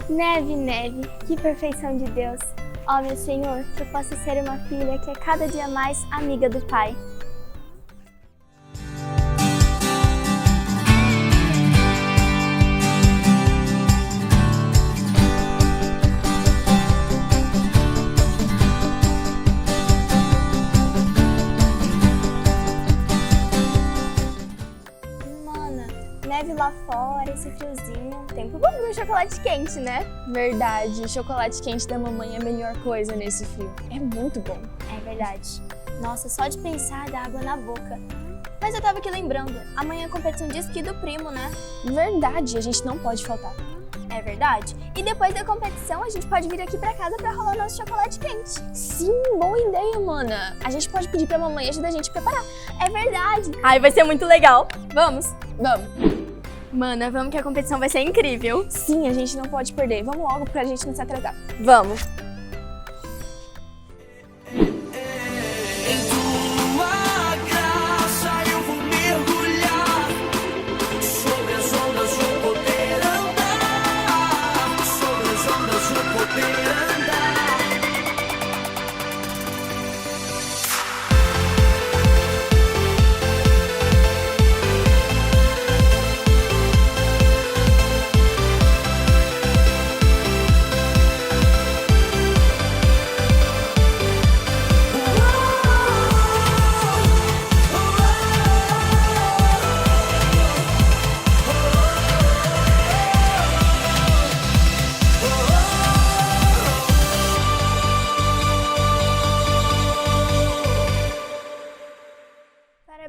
Neve, neve, que perfeição de Deus. Ó meu Senhor, que eu possa ser uma filha que é cada dia mais amiga do Pai. Neve lá fora, esse friozinho. Tempo bom pro chocolate quente, né? Verdade, o chocolate quente da mamãe é a melhor coisa nesse frio. É muito bom. É verdade. Nossa, só de pensar dá água na boca. Mas eu tava aqui lembrando, amanhã é competição de esqui do primo, né? Verdade, a gente não pode faltar. É verdade. E depois da competição a gente pode vir aqui pra casa pra rolar nosso chocolate quente. Sim, boa ideia, mana. A gente pode pedir pra mamãe ajudar a gente a preparar. É verdade. Ai, vai ser muito legal. Vamos? Vamos. Mana, vamos que a competição vai ser incrível. Sim, a gente não pode perder. Vamos logo pra gente não se atrasar. Vamos.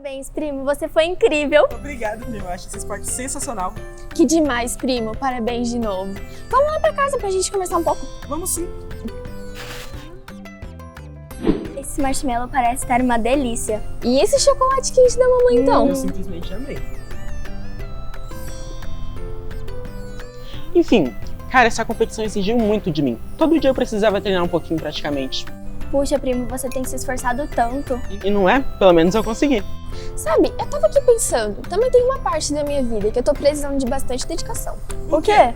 Parabéns, primo, você foi incrível. Obrigado, primo. Eu acho esse esporte sensacional. Que demais, primo. Parabéns de novo. Vamos lá pra casa pra gente conversar um pouco. Vamos sim. Esse marshmallow parece estar uma delícia. E esse chocolate quente da mamãe, então? Eu simplesmente amei. Enfim, cara, essa competição exigiu muito de mim. Todo dia eu precisava treinar um pouquinho praticamente. Puxa, primo, você tem se esforçado tanto. E não é? Pelo menos eu consegui. Sabe, eu tava aqui pensando, também tem uma parte da minha vida que eu tô precisando de bastante dedicação. O quê?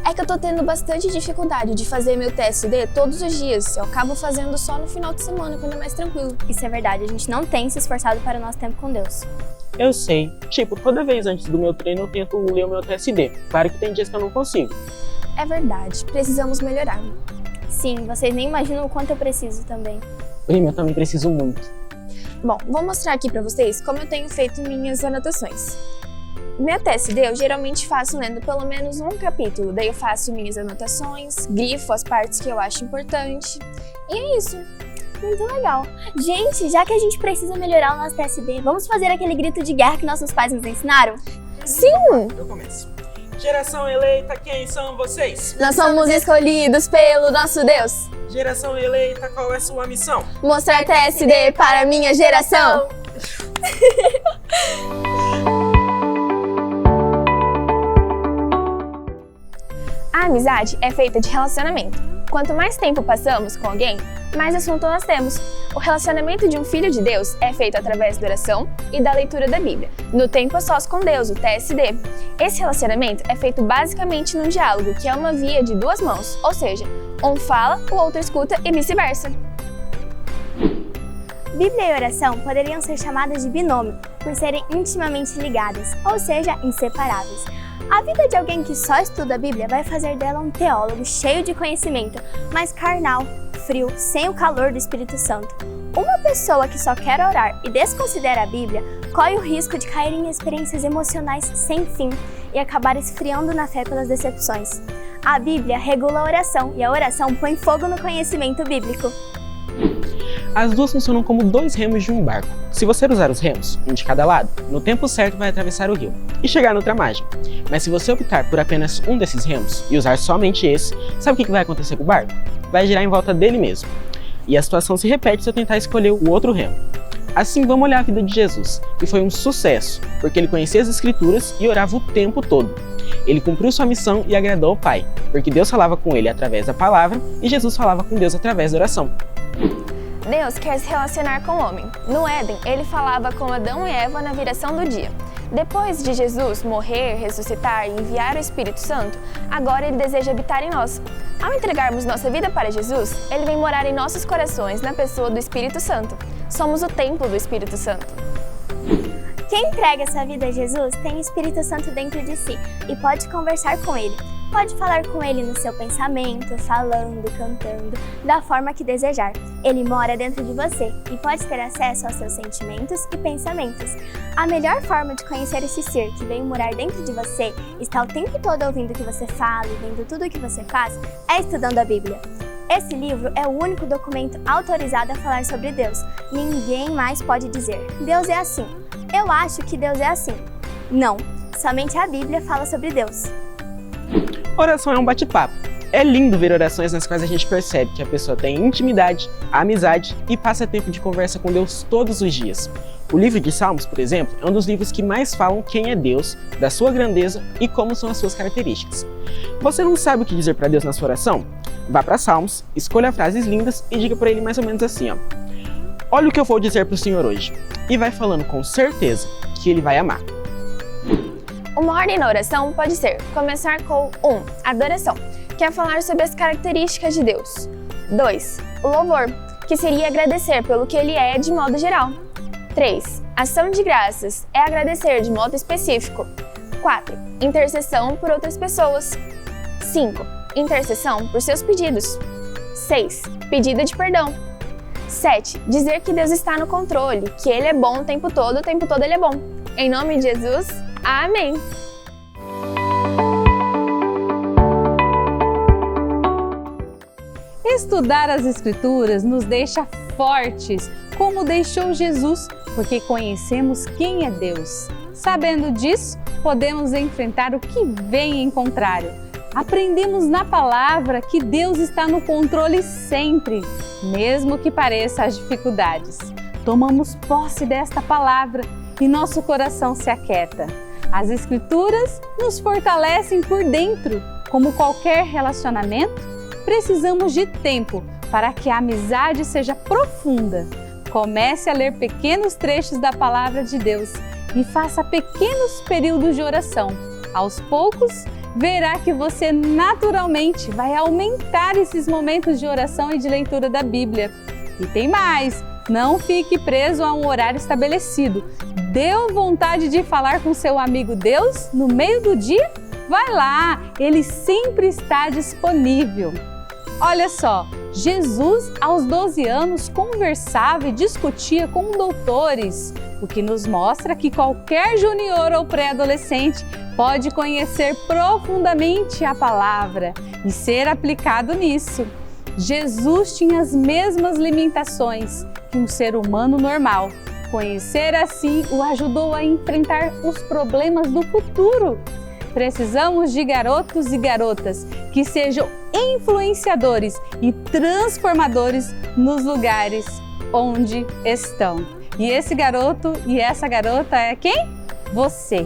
É que eu tô tendo bastante dificuldade de fazer meu TSD todos os dias. Eu acabo fazendo só no final de semana, quando é mais tranquilo. Isso é verdade, a gente não tem se esforçado para o nosso tempo com Deus. Eu sei. Tipo, toda vez antes do meu treino eu tento ler o meu TSD. Claro que tem dias que eu não consigo. É verdade, precisamos melhorar. Sim, vocês nem imaginam o quanto eu preciso também. Prima, eu também preciso muito. Bom, vou mostrar aqui pra vocês como eu tenho feito minhas anotações. Meu TSD eu geralmente faço lendo pelo menos um capítulo, daí eu faço minhas anotações, grifo as partes que eu acho importante, e é isso. Muito legal. Gente, já que a gente precisa melhorar o nosso TSD, vamos fazer aquele grito de guerra que nossos pais nos ensinaram? Sim! Eu começo. Geração eleita, quem são vocês? Nós somos escolhidos pelo nosso Deus. Geração eleita, qual é sua missão? Mostrar TSD para a minha geração. A amizade é feita de relacionamento. Quanto mais tempo passamos com alguém, mais assunto nós temos. O relacionamento de um filho de Deus é feito através da oração e da leitura da Bíblia. No tempo a sós com Deus, o TSD. Esse relacionamento é feito basicamente num diálogo, que é uma via de duas mãos, ou seja, um fala, o outro escuta e vice-versa. Bíblia e oração poderiam ser chamadas de binômio, por serem intimamente ligadas, ou seja, inseparáveis. A vida de alguém que só estuda a Bíblia vai fazer dela um teólogo cheio de conhecimento, mas carnal, frio, sem o calor do Espírito Santo. Uma pessoa que só quer orar e desconsidera a Bíblia corre o risco de cair em experiências emocionais sem fim e acabar esfriando na fé pelas decepções. A Bíblia regula a oração e a oração põe fogo no conhecimento bíblico. As duas funcionam como dois remos de um barco. Se você usar os remos, um de cada lado, no tempo certo vai atravessar o rio e chegar noutra margem. Mas se você optar por apenas um desses remos e usar somente esse, sabe o que vai acontecer com o barco? Vai girar em volta dele mesmo. E a situação se repete se eu tentar escolher o outro remo. Assim, vamos olhar a vida de Jesus, que foi um sucesso, porque ele conhecia as Escrituras e orava o tempo todo. Ele cumpriu sua missão e agradou ao Pai, porque Deus falava com ele através da palavra e Jesus falava com Deus através da oração. Deus quer se relacionar com o homem. No Éden, ele falava com Adão e Eva na viração do dia. Depois de Jesus morrer, ressuscitar e enviar o Espírito Santo, agora Ele deseja habitar em nós. Ao entregarmos nossa vida para Jesus, Ele vem morar em nossos corações na pessoa do Espírito Santo. Somos o templo do Espírito Santo. Quem entrega sua vida a Jesus tem o Espírito Santo dentro de si e pode conversar com Ele. Pode falar com Ele no seu pensamento, falando, cantando, da forma que desejar. Ele mora dentro de você e pode ter acesso aos seus sentimentos e pensamentos. A melhor forma de conhecer esse ser que veio morar dentro de você, está o tempo todo ouvindo o que você fala e vendo tudo o que você faz, é estudando a Bíblia. Esse livro é o único documento autorizado a falar sobre Deus. Ninguém mais pode dizer, Deus é assim. Eu acho que Deus é assim. Não, somente a Bíblia fala sobre Deus. Oração é um bate-papo. É lindo ver orações nas quais a gente percebe que a pessoa tem intimidade, amizade e passa tempo de conversa com Deus todos os dias. O livro de Salmos, por exemplo, é um dos livros que mais falam quem é Deus, da sua grandeza e como são as suas características. Você não sabe o que dizer para Deus na sua oração? Vá para Salmos, escolha frases lindas e diga para ele mais ou menos assim, ó. Olha o que eu vou dizer para o Senhor hoje. E vai falando com certeza que Ele vai amar. Uma ordem na oração pode ser começar com 1. Adoração, que é falar sobre as características de Deus. 2. O louvor, que seria agradecer pelo que Ele é de modo geral. 3. Ação de graças, é agradecer de modo específico. 4. Intercessão por outras pessoas. 5. Intercessão por seus pedidos. 6. Pedido de perdão. 7. Dizer que Deus está no controle, que Ele é bom o tempo todo Ele é bom. Em nome de Jesus, amém! Estudar as Escrituras nos deixa fortes, como deixou Jesus, porque conhecemos quem é Deus. Sabendo disso, podemos enfrentar o que vem em contrário. Aprendemos na palavra que Deus está no controle sempre, mesmo que pareça as dificuldades. Tomamos posse desta palavra e nosso coração se aquieta. As Escrituras nos fortalecem por dentro. Como qualquer relacionamento, precisamos de tempo para que a amizade seja profunda. Comece a ler pequenos trechos da palavra de Deus e faça pequenos períodos de oração. Aos poucos, verá que você naturalmente vai aumentar esses momentos de oração e de leitura da Bíblia. E tem mais, não fique preso a um horário estabelecido. Deu vontade de falar com seu amigo Deus no meio do dia? Vai lá, ele sempre está disponível. Olha só, Jesus aos 12 anos conversava e discutia com doutores, o que nos mostra que qualquer junior ou pré-adolescente pode conhecer profundamente a palavra e ser aplicado nisso. Jesus tinha as mesmas limitações que um ser humano normal. Conhecer assim o ajudou a enfrentar os problemas do futuro. Precisamos de garotos e garotas que sejam influenciadores e transformadores nos lugares onde estão. E esse garoto e essa garota é quem? Você!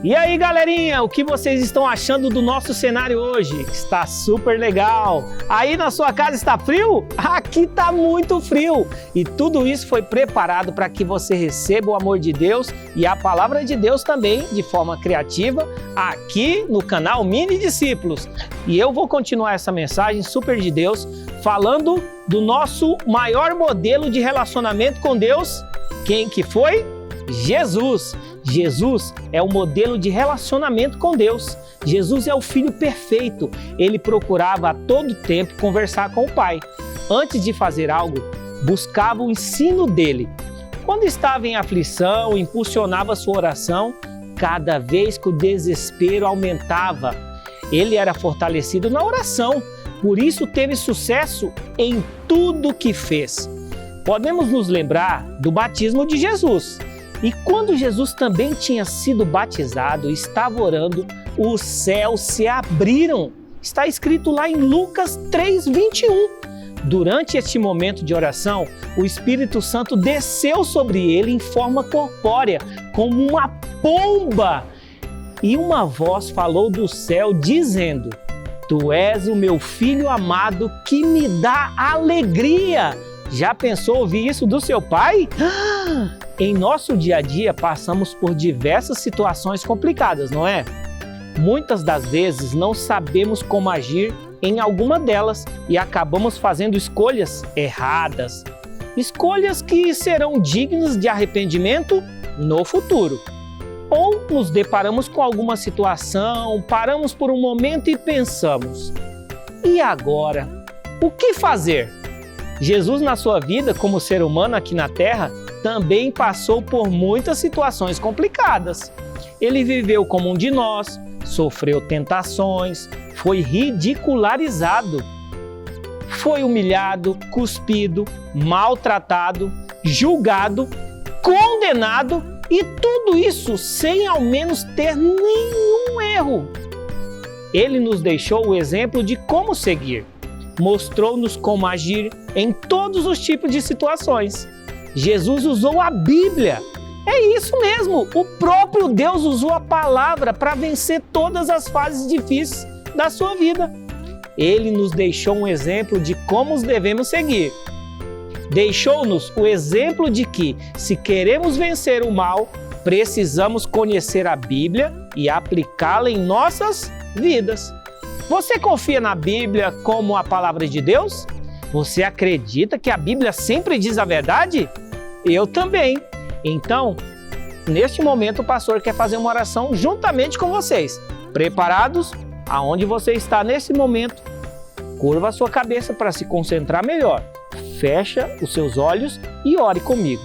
E aí, galerinha, o que vocês estão achando do nosso cenário hoje? Está super legal! Aí na sua casa está frio? Aqui está muito frio! E tudo isso foi preparado para que você receba o amor de Deus e a palavra de Deus também, de forma criativa, aqui no canal Mini Discípulos. E eu vou continuar essa mensagem super de Deus, falando do nosso maior modelo de relacionamento com Deus. Quem que foi? Jesus! Jesus é o modelo de relacionamento com Deus. Jesus é o Filho perfeito. Ele procurava a todo tempo conversar com o Pai. Antes de fazer algo, buscava o ensino dele. Quando estava em aflição, impulsionava sua oração. Cada vez que o desespero aumentava, ele era fortalecido na oração. Por isso teve sucesso em tudo que fez. Podemos nos lembrar do batismo de Jesus. E quando Jesus também tinha sido batizado e estava orando, os céus se abriram. Está escrito lá em Lucas 3:21. Durante este momento de oração, o Espírito Santo desceu sobre ele em forma corpórea, como uma pomba. E uma voz falou do céu dizendo: Tu és o meu filho amado que me dá alegria. Já pensou ouvir isso do seu pai? Em nosso dia a dia, passamos por diversas situações complicadas, não é? Muitas das vezes não sabemos como agir em alguma delas e acabamos fazendo escolhas erradas. Escolhas que serão dignas de arrependimento no futuro. Ou nos deparamos com alguma situação, paramos por um momento e pensamos: e agora? O que fazer? Jesus, na sua vida como ser humano aqui na Terra, também passou por muitas situações complicadas. Ele viveu como um de nós, sofreu tentações, foi ridicularizado, foi humilhado, cuspido, maltratado, julgado, condenado e tudo isso sem ao menos ter nenhum erro. Ele nos deixou o exemplo de como seguir, mostrou-nos como agir em todos os tipos de situações. Jesus usou a Bíblia. É isso mesmo, o próprio Deus usou a palavra para vencer todas as fases difíceis da sua vida. Ele nos deixou um exemplo de como os devemos seguir. Deixou-nos o exemplo de que, se queremos vencer o mal, precisamos conhecer a Bíblia e aplicá-la em nossas vidas. Você confia na Bíblia como a palavra de Deus? Você acredita que a Bíblia sempre diz a verdade? Eu também. Então, neste momento, o pastor quer fazer uma oração juntamente com vocês. Preparados? Aonde você está nesse momento, curva a sua cabeça para se concentrar melhor. Fecha os seus olhos e ore comigo.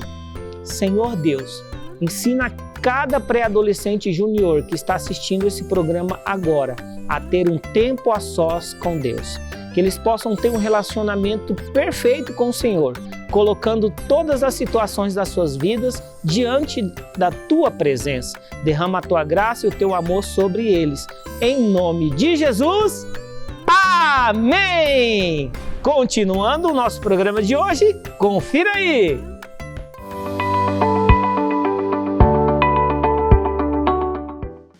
Senhor Deus, ensina cada pré-adolescente júnior que está assistindo esse programa agora a ter um tempo a sós com Deus. Que eles possam ter um relacionamento perfeito com o Senhor, colocando todas as situações das suas vidas diante da Tua presença. Derrama a Tua graça e o Teu amor sobre eles. Em nome de Jesus, amém! Continuando o nosso programa de hoje, confira aí!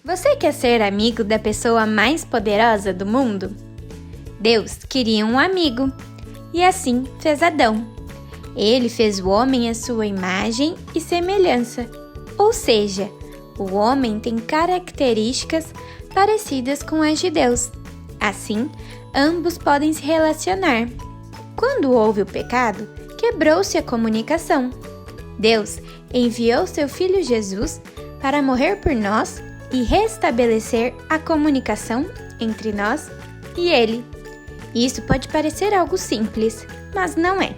Você quer ser amigo da pessoa mais poderosa do mundo? Deus queria um amigo e assim fez Adão. Ele fez o homem à sua imagem e semelhança, ou seja, o homem tem características parecidas com as de Deus. Assim, ambos podem se relacionar. Quando houve o pecado, quebrou-se a comunicação. Deus enviou seu Filho Jesus para morrer por nós e restabelecer a comunicação entre nós e Ele. Isso pode parecer algo simples, mas não é.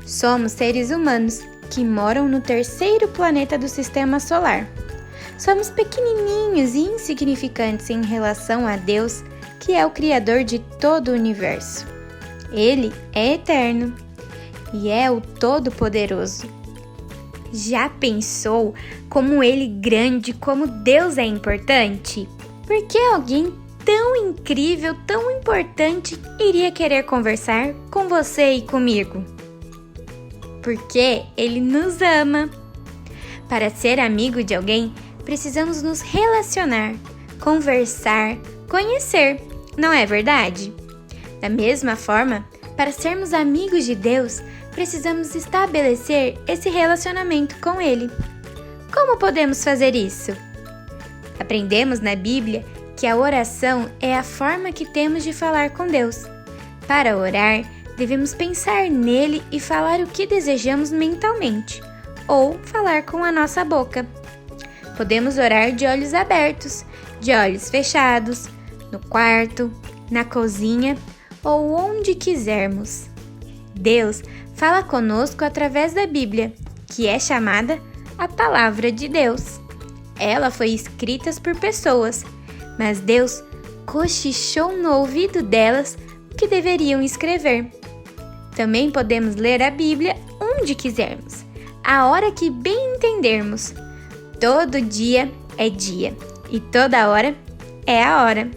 Somos seres humanos que moram no terceiro planeta do Sistema Solar. Somos pequenininhos e insignificantes em relação a Deus, que é o Criador de todo o universo. Ele é eterno e é o Todo-Poderoso. Já pensou como Ele grande, como Deus é importante? Por que alguém tão incrível, tão importante, iria querer conversar com você e comigo? Porque Ele nos ama. Para ser amigo de alguém, precisamos nos relacionar, conversar, conhecer, não é verdade? Da mesma forma, para sermos amigos de Deus, precisamos estabelecer esse relacionamento com Ele. Como podemos fazer isso? Aprendemos na Bíblia que a oração é a forma que temos de falar com Deus. Para orar, devemos pensar nele e falar o que desejamos mentalmente, ou falar com a nossa boca. Podemos orar de olhos abertos, de olhos fechados, no quarto, na cozinha ou onde quisermos. Deus fala conosco através da Bíblia, que é chamada a Palavra de Deus. Ela foi escrita por pessoas, mas Deus cochichou no ouvido delas o que deveriam escrever. Também podemos ler a Bíblia onde quisermos, a hora que bem entendermos. Todo dia é dia e toda hora é a hora.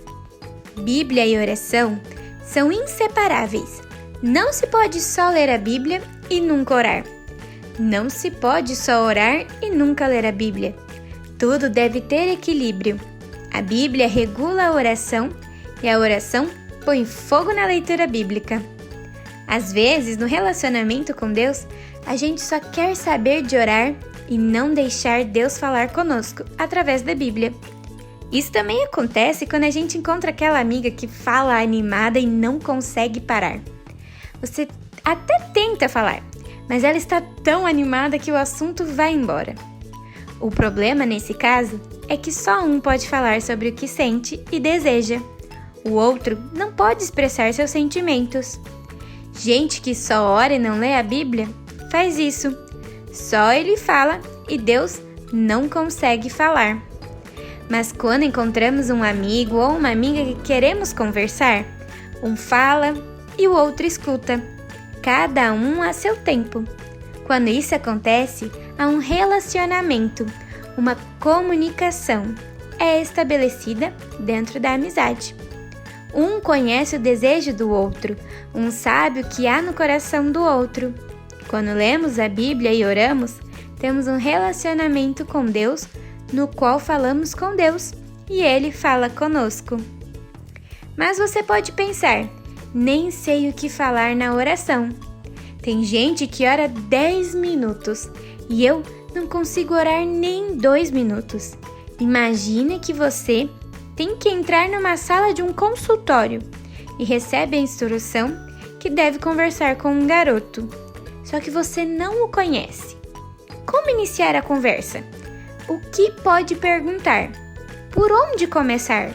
Bíblia e oração são inseparáveis. Não se pode só ler a Bíblia e nunca orar. Não se pode só orar e nunca ler a Bíblia. Tudo deve ter equilíbrio. A Bíblia regula a oração e a oração põe fogo na leitura bíblica. Às vezes, no relacionamento com Deus, a gente só quer saber de orar e não deixar Deus falar conosco através da Bíblia. Isso também acontece quando a gente encontra aquela amiga que fala animada e não consegue parar. Você até tenta falar, mas ela está tão animada que o assunto vai embora. O problema nesse caso é que só um pode falar sobre o que sente e deseja. O outro não pode expressar seus sentimentos. Gente que só ora e não lê a Bíblia faz isso. Só ele fala e Deus não consegue falar. Mas quando encontramos um amigo ou uma amiga que queremos conversar, um fala e o outro escuta, cada um a seu tempo. Quando isso acontece, há um relacionamento, uma comunicação é estabelecida dentro da amizade. Um conhece o desejo do outro, um sabe o que há no coração do outro. Quando lemos a Bíblia e oramos, temos um relacionamento com Deus, no qual falamos com Deus e Ele fala conosco. Mas você pode pensar, nem sei o que falar na oração. Tem gente que ora 10 minutos e eu não consigo orar nem 2 minutos. Imagine que você tem que entrar numa sala de um consultório e recebe a instrução que deve conversar com um garoto. Só que você não o conhece. Como iniciar a conversa? O que pode perguntar? Por onde começar?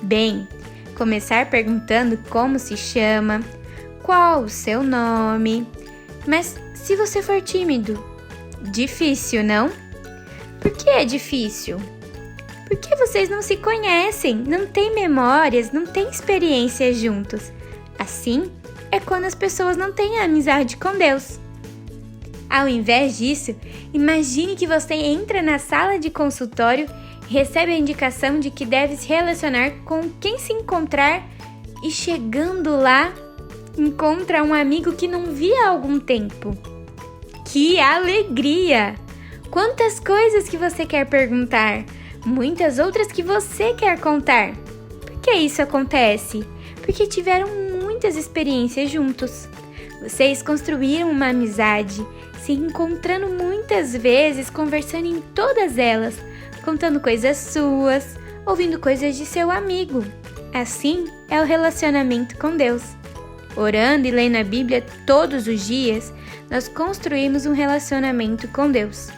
Bem, começar perguntando como se chama, qual o seu nome. Mas se você for tímido, difícil, não? Por que é difícil? Porque vocês não se conhecem, não têm memórias, não têm experiências juntos. Assim é quando as pessoas não têm amizade com Deus. Ao invés disso, imagine que você entra na sala de consultório e recebe a indicação de que deve se relacionar com quem se encontrar e chegando lá, encontra um amigo que não via há algum tempo. Que alegria! Quantas coisas que você quer perguntar, muitas outras que você quer contar. Por que isso acontece? Porque tiveram muitas experiências juntos. Vocês construíram uma amizade, se encontrando muitas vezes, conversando em todas elas, contando coisas suas, ouvindo coisas de seu amigo. Assim é o relacionamento com Deus. Orando e lendo a Bíblia todos os dias, nós construímos um relacionamento com Deus.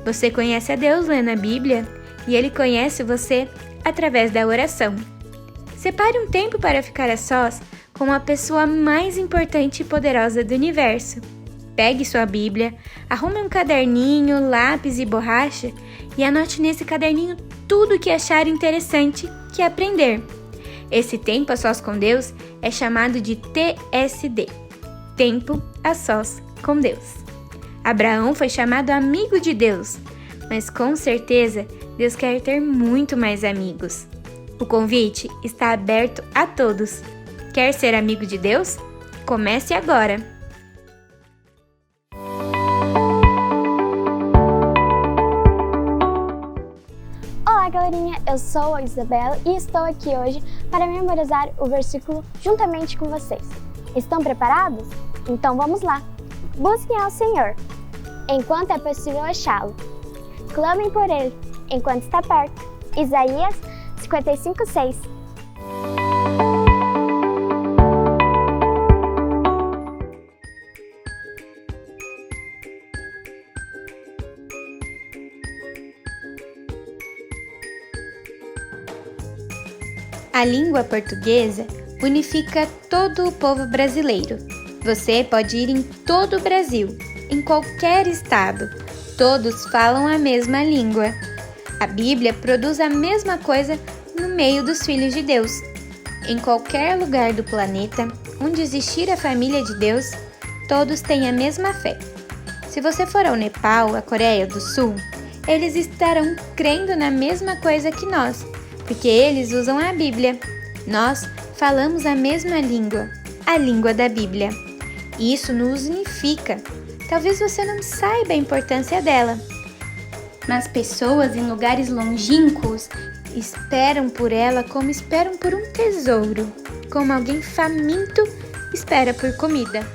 Você conhece a Deus lendo a Bíblia e Ele conhece você através da oração. Separe um tempo para ficar a sós com a pessoa mais importante e poderosa do universo. Pegue sua Bíblia, arrume um caderninho, lápis e borracha e anote nesse caderninho tudo o que achar interessante que aprender. Esse tempo a sós com Deus é chamado de TSD, Tempo a Sós com Deus. Abraão foi chamado amigo de Deus, mas com certeza Deus quer ter muito mais amigos. O convite está aberto a todos. Quer ser amigo de Deus? Comece agora! Olá, galerinha! Eu sou a Isabela e estou aqui hoje para memorizar o versículo juntamente com vocês. Estão preparados? Então vamos lá! Busquem ao Senhor, enquanto é possível achá-lo. Clamem por Ele, enquanto está perto. Isaías 55:6. A língua portuguesa unifica todo o povo brasileiro. Você pode ir em todo o Brasil, em qualquer estado. Todos falam a mesma língua. A Bíblia produz a mesma coisa no meio dos filhos de Deus. Em qualquer lugar do planeta onde existir a família de Deus, todos têm a mesma fé. Se você for ao Nepal, à Coreia do Sul, eles estarão crendo na mesma coisa que nós, porque eles usam a Bíblia. Nós falamos a mesma língua, a língua da Bíblia. Isso nos unifica. Talvez você não saiba a importância dela, mas pessoas em lugares longínquos esperam por ela como esperam por um tesouro, como alguém faminto espera por comida.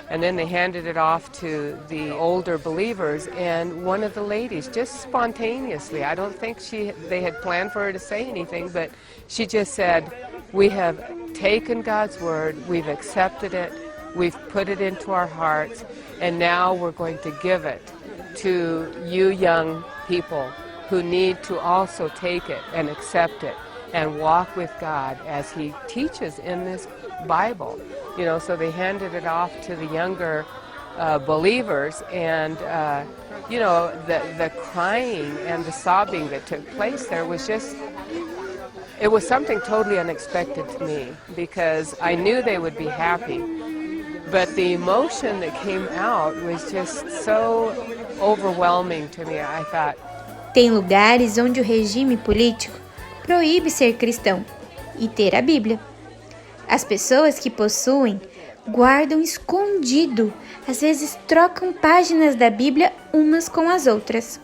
And then they handed it off to the older believers, and one of the ladies, just spontaneously, I don't think they had planned for her to say anything, but she just said, "We have taken God's word, we've accepted it, we've put it into our hearts, and now we're going to give it to you young people who need to also take it and accept it and walk with God as He teaches in this Bible." You know, so they handed it off to the younger believers, and you know, the crying and the sobbing that took place there was just, it was something totally unexpected to me, because I knew they would be happy, but the emotion that came out was just so overwhelming to me. I thought, Tem lugares onde o regime político proíbe ser cristão e ter a Bíblia. As pessoas que possuem guardam escondido, às vezes trocam páginas da Bíblia umas com as outras.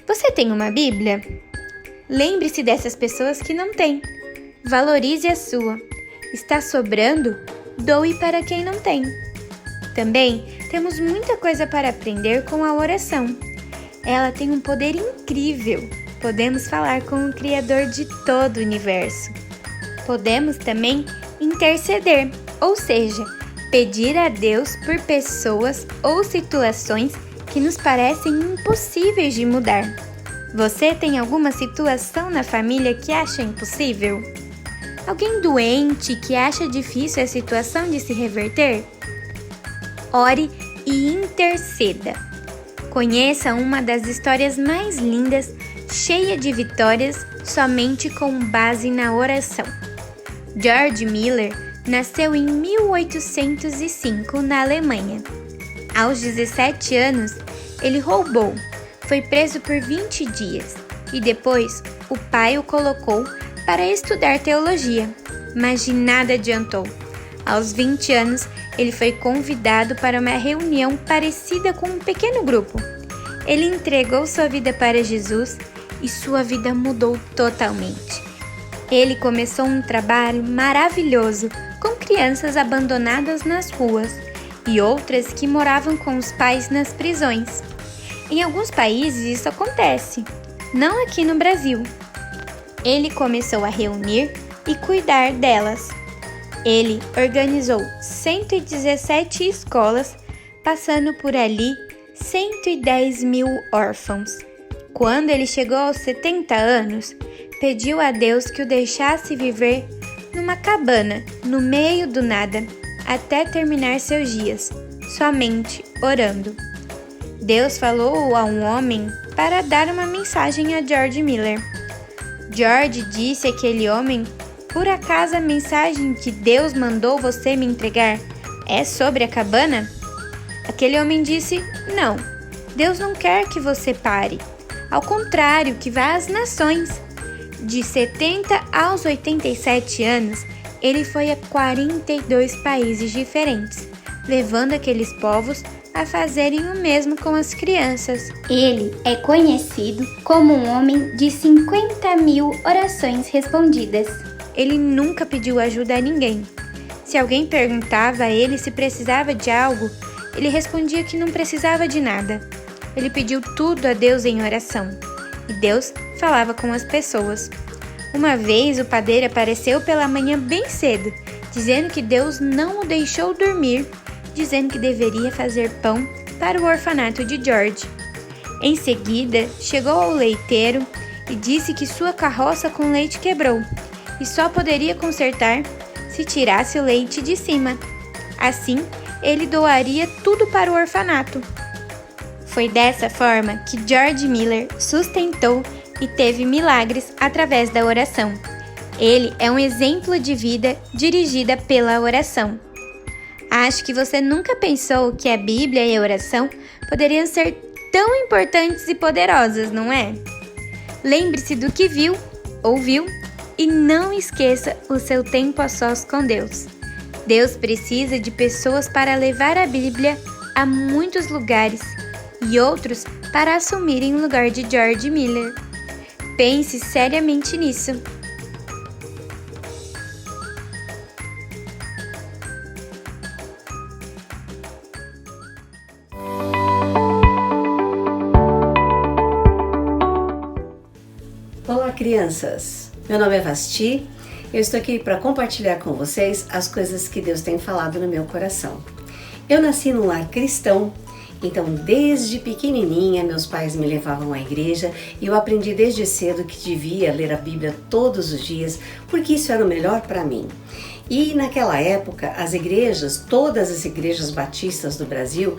Você tem uma Bíblia? Lembre-se dessas pessoas que não têm. Valorize a sua. Está sobrando? Doe para quem não tem. Também temos muita coisa para aprender com a oração. Ela tem um poder incrível. Podemos falar com o Criador de todo o universo. Podemos também interceder, ou seja, pedir a Deus por pessoas ou situações que nos parecem impossíveis de mudar. Você tem alguma situação na família que acha impossível? Alguém doente que acha difícil a situação de se reverter? Ore e interceda. Conheça uma das histórias mais lindas, cheia de vitórias, somente com base na oração. George Miller nasceu em 1805 na Alemanha. Aos 17 anos, ele roubou, foi preso por 20 dias e depois o pai o colocou para estudar teologia, mas de nada adiantou. Aos 20 anos, ele foi convidado para uma reunião parecida com um pequeno grupo. Ele entregou sua vida para Jesus e sua vida mudou totalmente. Ele começou um trabalho maravilhoso com crianças abandonadas nas ruas e outras que moravam com os pais nas prisões. Em alguns países isso acontece, não aqui no Brasil. Ele começou a reunir e cuidar delas. Ele organizou 117 escolas, passando por ali 110 mil órfãos. Quando ele chegou aos 70 anos, pediu a Deus que o deixasse viver numa cabana, no meio do nada, até terminar seus dias, somente orando. Deus falou a um homem para dar uma mensagem a George Miller. George disse àquele homem: "Por acaso a mensagem que Deus mandou você me entregar é sobre a cabana?" Aquele homem disse: "Não, Deus não quer que você pare. Ao contrário, que vá às nações." De 70 aos 87 anos, ele foi a 42 países diferentes, levando aqueles povos a fazerem o mesmo com as crianças. Ele é conhecido como um homem de 50 mil orações respondidas. Ele nunca pediu ajuda a ninguém. Se alguém perguntava a ele se precisava de algo, ele respondia que não precisava de nada. Ele pediu tudo a Deus em oração, e Deus falava com as pessoas. Uma vez o padeiro apareceu pela manhã bem cedo, dizendo que Deus não o deixou dormir, dizendo que deveria fazer pão para o orfanato de George. Em seguida, chegou ao leiteiro e disse que sua carroça com leite quebrou e só poderia consertar se tirasse o leite de cima. Assim, ele doaria tudo para o orfanato. Foi dessa forma que George Miller sustentou e teve milagres através da oração. Ele é um exemplo de vida dirigida pela oração. Acho que você nunca pensou que a Bíblia e a oração poderiam ser tão importantes e poderosas, não é? Lembre-se do que viu, ouviu e não esqueça o seu tempo a sós com Deus. Deus precisa de pessoas para levar a Bíblia a muitos lugares e outros para assumirem o lugar de George Miller. Pense seriamente nisso. Olá, crianças! Meu nome é Vasti. Eu estou aqui para compartilhar com vocês as coisas que Deus tem falado no meu coração. Eu nasci num lar cristão, então desde pequenininha meus pais me levavam à igreja e eu aprendi desde cedo que devia ler a Bíblia todos os dias, porque isso era o melhor para mim. E naquela época, as igrejas, todas as igrejas batistas do Brasil,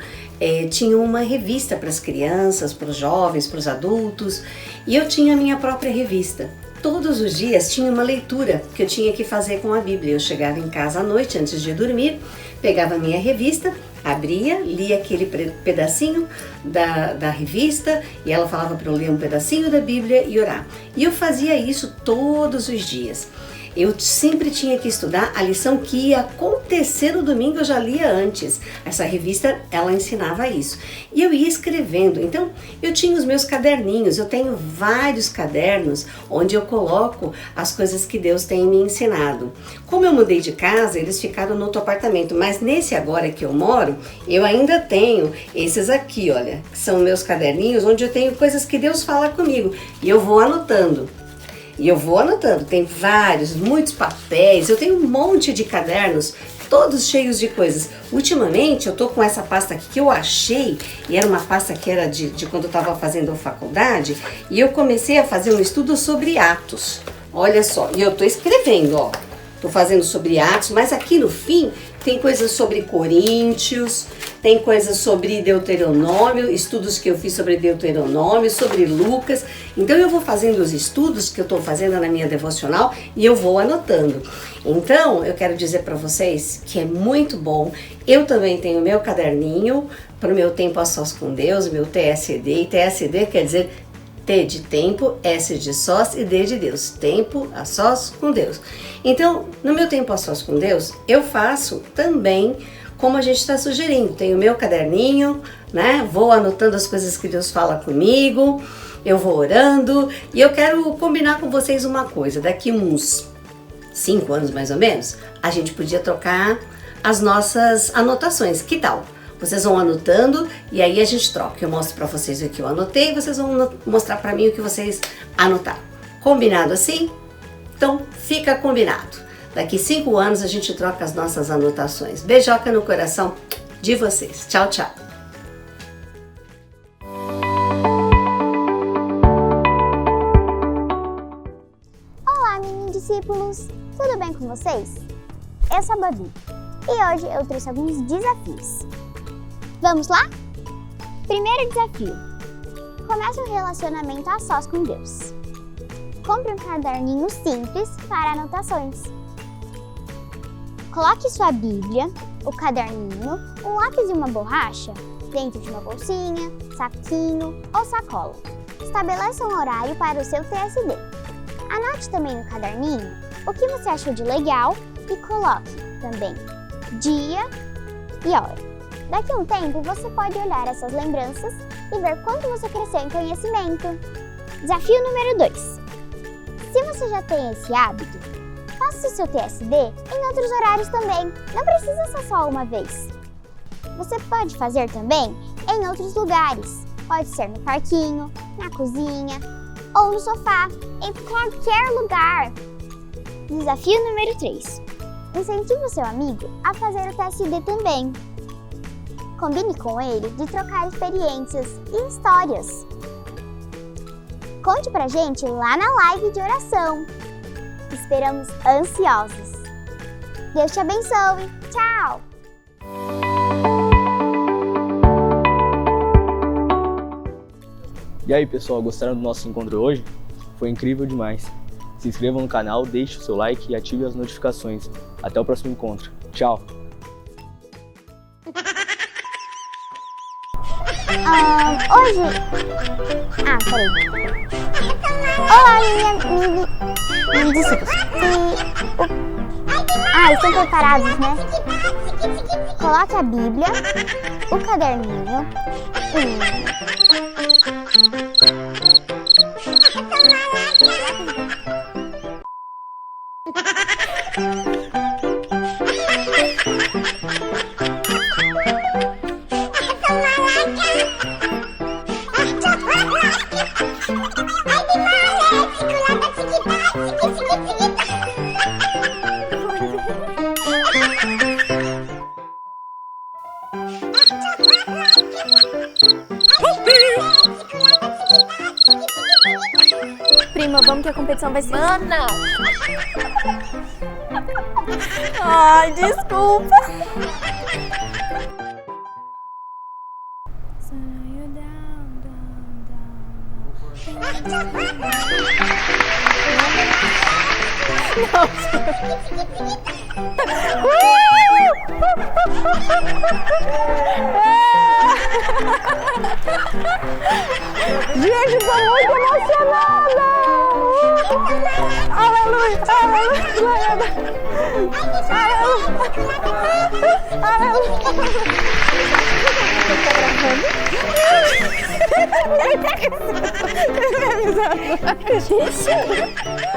tinham uma revista para as crianças, para os jovens, para os adultos, e eu tinha a minha própria revista. Todos os dias tinha uma leitura que eu tinha que fazer com a Bíblia. Eu chegava em casa à noite, antes de dormir, pegava a minha revista, abria, lia aquele pedacinho da revista e ela falava para eu ler um pedacinho da Bíblia e orar. E eu fazia isso todos os dias. Eu sempre tinha que estudar a lição que ia acontecer no domingo, eu já lia antes. Essa revista, ela ensinava isso. E eu ia escrevendo. Então, eu tinha os meus caderninhos. Eu tenho vários cadernos onde eu coloco as coisas que Deus tem me ensinado. Como eu mudei de casa, eles ficaram no outro apartamento. Mas nesse agora que eu moro, eu ainda tenho esses aqui, olha. Que são meus caderninhos onde eu tenho coisas que Deus fala comigo. E eu vou anotando. Tem vários, muitos papéis, eu tenho um monte de cadernos, todos cheios de coisas. Ultimamente eu tô com essa pasta aqui que eu achei, e era uma pasta que era de quando eu tava fazendo a faculdade, e eu comecei a fazer um estudo sobre Atos. Olha só, e eu tô escrevendo, ó, tô fazendo sobre Atos, mas aqui no fim tem coisas sobre Coríntios, tem coisas sobre Deuteronômio, estudos que eu fiz sobre Deuteronômio, sobre Lucas. Então eu vou fazendo os estudos que eu estou fazendo na minha devocional e eu vou anotando. Então eu quero dizer para vocês que é muito bom. Eu também tenho meu caderninho para o meu tempo a sós com Deus, meu TSD. E TSD quer dizer T de tempo, S de sós e D de Deus. Tempo a sós com Deus. Então, no meu tempo a sós com Deus, eu faço também como a gente está sugerindo. Tenho meu caderninho, né? Vou anotando as coisas que Deus fala comigo, eu vou orando e eu quero combinar com vocês uma coisa. Daqui uns 5 anos mais ou menos, a gente podia trocar as nossas anotações. Que tal? Vocês vão anotando e aí a gente troca. Eu mostro para vocês o que eu anotei e vocês vão mostrar para mim o que vocês anotaram. Combinado assim? Então fica combinado. Daqui 5 anos a gente troca as nossas anotações. Beijoca no coração de vocês. Tchau, tchau. Olá, mini discípulos! Tudo bem com vocês? Eu sou a Babi e hoje eu trouxe alguns desafios. Vamos lá? Primeiro desafio. Comece um relacionamento a sós com Deus. Compre um caderninho simples para anotações. Coloque sua Bíblia, o caderninho, um lápis e uma borracha dentro de uma bolsinha, saquinho ou sacola. Estabeleça um horário para o seu TSD. Anote também no caderninho o que você achou de legal e coloque também dia e hora. Daqui a um tempo você pode olhar essas lembranças e ver quanto você cresceu em conhecimento. Desafio número 2. Se você já tem esse hábito, faça o seu TSD em outros horários também. Não precisa ser só uma vez. Você pode fazer também em outros lugares. Pode ser no parquinho, na cozinha ou no sofá, em qualquer lugar. Desafio número 3. Incentive o seu amigo a fazer o TSD também. Combine com ele de trocar experiências e histórias. Conte pra gente lá na live de oração. Esperamos ansiosos. Deus te abençoe. Tchau! E aí pessoal, gostaram do nosso encontro hoje? Foi incrível demais. Se inscreva no canal, deixe o seu like e ative as notificações. Até o próximo encontro. Tchau! Hoje... peraí. Olá, mini discípulos. Estão preparados, né? Coloque a Bíblia, o caderninho Prima, vamos que a competição vai ser... Ana! Ai, desculpa! Gente, tô muito emocionada! Aleluia! Aleluia! Aleluia! Gente!